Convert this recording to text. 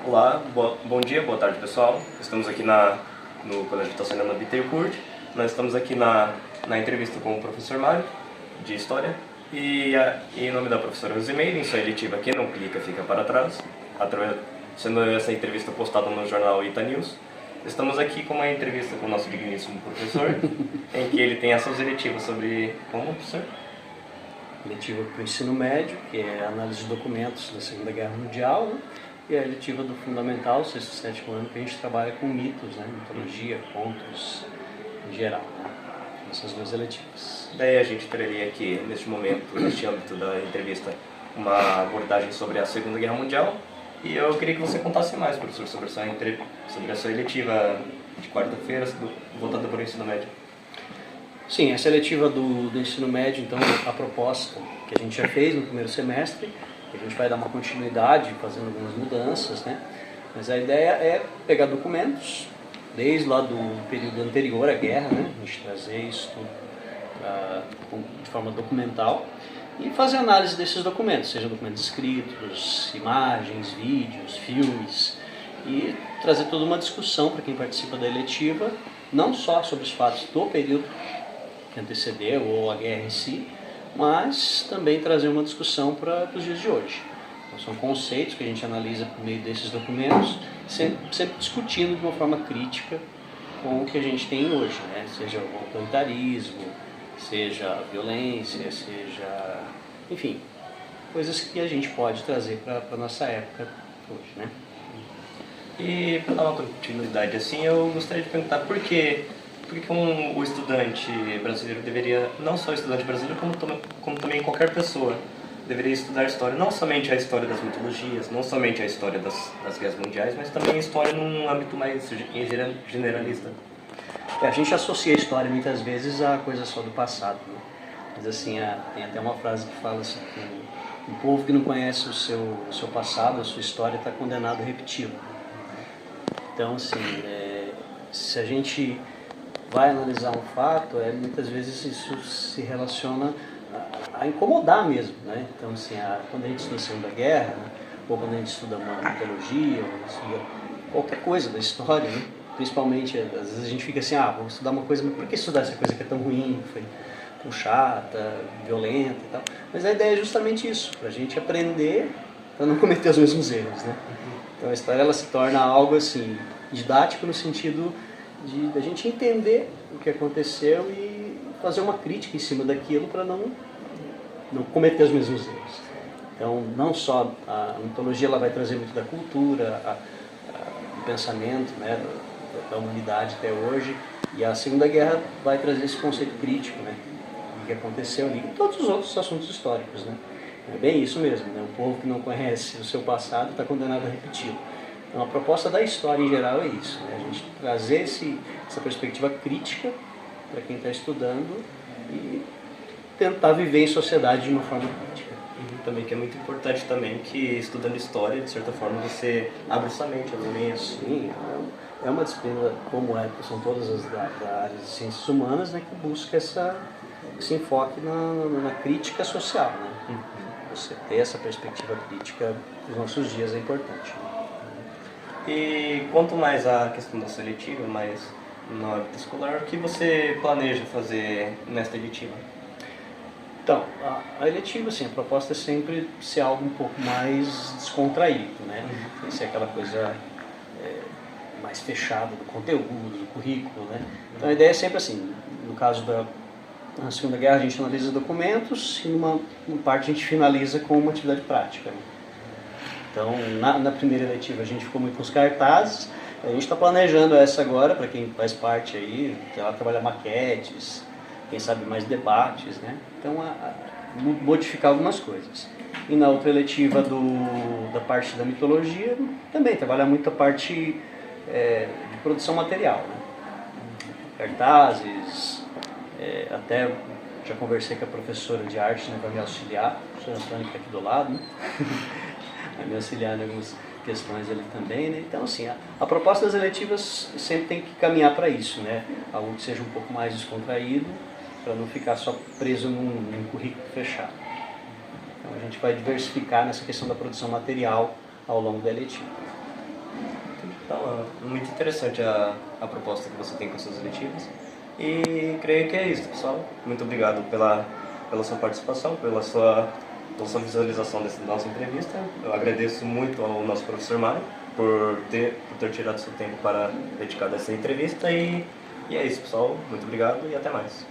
Olá, bom dia, boa tarde pessoal. Estamos aqui no Colégio Itacena Bittencourt. Nós estamos aqui na entrevista com o professor Mário, de História. E em nome da professora Rosimeire, em sua eletiva Quem não clica fica para trás, sendo essa entrevista postada no jornal Ita News. Estamos aqui com uma entrevista com o nosso digníssimo professor, em que ele tem essas eletivas sobre... Como, professor? Eletiva para o ensino médio, que é a análise de documentos da Segunda Guerra Mundial, né? E a eletiva do fundamental, sexto e sétimo ano, que a gente trabalha com mitos, né? Mitologia, contos, em geral, né? Essas duas eletivas. Daí a gente teria aqui, neste momento, neste âmbito da entrevista, uma abordagem sobre a Segunda Guerra Mundial. E eu queria que você contasse mais, professor, sobre essa eletiva de quarta-feira, voltada para o ensino médio. Sim, essa eletiva do ensino médio, então, a proposta que a gente já fez no primeiro semestre, a gente vai dar uma continuidade, fazendo algumas mudanças, né? Mas a ideia é pegar documentos, desde lá do período anterior à guerra, né? A gente trazer isso de forma documental e fazer análise desses documentos, sejam documentos escritos, imagens, vídeos, filmes, e trazer toda uma discussão para quem participa da eletiva, não só sobre os fatos do período que antecedeu ou a guerra em si, mas também trazer uma discussão para os dias de hoje. Então, são conceitos que a gente analisa por meio desses documentos, sempre discutindo de uma forma crítica com o que a gente tem hoje, né? Seja o autoritarismo, seja a violência, seja, enfim, coisas que a gente pode trazer para a nossa época hoje, né? E para dar uma continuidade assim, eu gostaria de perguntar por que o estudante brasileiro deveria, não só o estudante brasileiro, como também qualquer pessoa, deveria estudar história, não somente a história das mitologias, não somente a história das guerras mundiais, mas também a história num âmbito mais generalista. A gente associa a história muitas vezes a coisa só do passado, né? Mas assim, tem até uma frase que fala assim, que um povo que não conhece o seu passado, a sua história, está condenado a repeti-la. Então, assim, se a gente vai analisar um fato, muitas vezes isso se relaciona a incomodar mesmo, né? Então, assim, quando a gente estuda a Segunda Guerra, né? Ou quando a gente estuda uma mitologia, ou estuda qualquer coisa da história, né? Principalmente, às vezes a gente fica assim, vamos estudar uma coisa, mas por que estudar essa coisa que é tão ruim, que foi tão chata, violenta e tal? Mas a ideia é justamente isso, para a gente aprender para não cometer os mesmos erros, né? Então a história ela se torna algo assim, didático no sentido de a gente entender o que aconteceu e fazer uma crítica em cima daquilo para não cometer os mesmos erros. Então, não só a mitologia ela vai trazer muito da cultura, do pensamento, né, da humanidade até hoje, e a Segunda Guerra vai trazer esse conceito crítico, né, do que aconteceu ali, e todos os outros assuntos históricos, né. É bem isso mesmo, né, o povo que não conhece o seu passado está condenado a repeti-lo. Então, a proposta da história em geral é isso, né? A gente trazer essa perspectiva crítica para quem está estudando e tentar viver em sociedade de uma forma crítica. Também que é muito importante também que estudando história, de certa forma, você abre sua mente também. Sim, é uma disciplina como são todas as da área de ciências humanas, né, que busca esse enfoque na crítica social, né? Você ter essa perspectiva crítica nos nossos dias é importante, né? E quanto mais a questão da seletiva, mais na âmbito escolar, o que você planeja fazer nesta eletiva? Então, a eletiva, assim, a proposta é sempre ser algo um pouco mais descontraído, né? Tem que ser aquela coisa mais fechada do conteúdo, do currículo, né? Então a ideia é sempre assim, no caso na Segunda Guerra a gente analisa documentos e numa parte a gente finaliza com uma atividade prática, né? Então, na primeira eletiva a gente ficou muito com os cartazes, a gente está planejando essa agora, para quem faz parte aí, trabalhar maquetes, quem sabe mais debates, né? Então, modificar algumas coisas. E na outra eletiva da parte da mitologia, também trabalhar muito a parte de produção material, né? Cartazes, até já conversei com a professora de arte, né, para me auxiliar, a professora Antônia que está aqui do lado, né? Vai me auxiliar em algumas questões ali também, né? Então, assim, a proposta das eletivas sempre tem que caminhar para isso, né? Algo que seja um pouco mais descontraído, para não ficar só preso num currículo fechado. Então, a gente vai diversificar nessa questão da produção material ao longo da eletiva. Então, é muito interessante a proposta que você tem com as suas letivas. E creio que é isso, pessoal. Muito obrigado pela sua participação, pela sua visualização dessa nossa entrevista. Eu agradeço muito ao nosso professor Mário por ter tirado seu tempo para dedicar dessa entrevista. E é isso, pessoal. Muito obrigado e até mais.